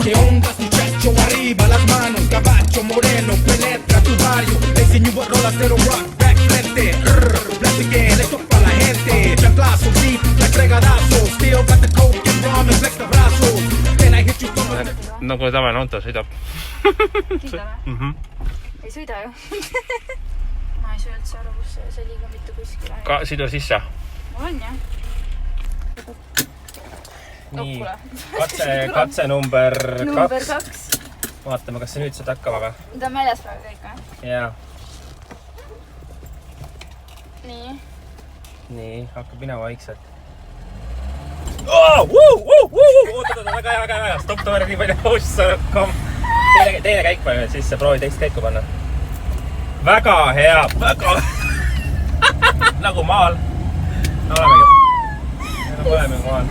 ¿Qué onda, muchacho? Arriba las manos, caballo moreno, penetra tu barrio. Ese new rola cero rock, back frente. Platiquen, esto es pa' la gente. Chanclazo, sí, la fregadazo. Still got the coke and rum and flex the brazos. Then I hit you from a... No kui tavaline auto sõidab. Sõidame? Ei sõida ju. Ma ei saa üldse aru, kus see liiga mitte kuskile. Sidu sisse. On jah. Nii, katse number 2. 2. Vaatame, kas see nüüd saad hakkama või? Ta on väljas praegu kõik või? Jaa. Nii, hakkab minema vaikselt. Oota, väga hea. Stopp, toore nii palju. Teine käik pa nüüd sisse, proovi teist käiku panna. Väga hea, väga. Nagu maal. Oleme maal.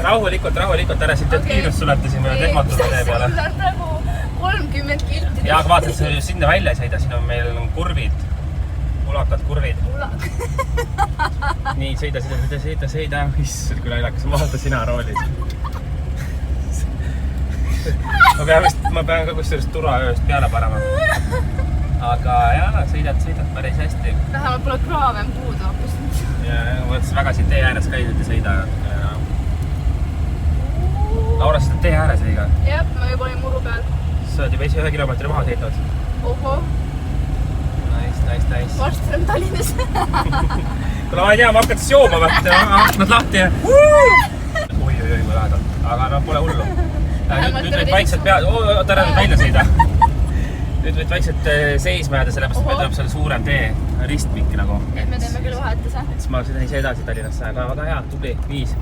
Rahulikult, ära siit kiirust sulatasime ja tehmatuse tee peale. sul on praegu 30 kilti. Ja, aga vaata, et see sinna välja ei sõida, siin on meil kurvid. Ulakad kurvid. Nii, sõida. Issand, kui naljakas, vaata sina roolis. Ma pean ka kusjuures turvaööst peale parema. Aga jah, sõidad päris hästi. Vähemalt pole kraavem puudu hoopis. Ja, mõtlesin väga siin tee ääres käidud ja sõida. Laura, sa tee ääres liiga? Jah, ma juba olin muru peal. Sa oled juba 1 kilomeetri maha sõitnud. Oho. Nice. Varsti oleme Tallinnas. Kuule, ma ei tea, ma hakkatis jooma võtta, aknad lahti ja... Oi, kui lähedalt. Aga no pole hullu. Nüüd võid vaikselt peale... Oota, ära nüüd välja sõida. Nüüd võid vaikselt seisma jääda, sellepärast, et meil tuleb seal suurem tee, ristmik nagu. Et me teeme küll vahetuse. Siis ma sõidan ise edasi Tallinnasse, aga väga hea, tubli, 5.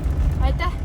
Aitäh!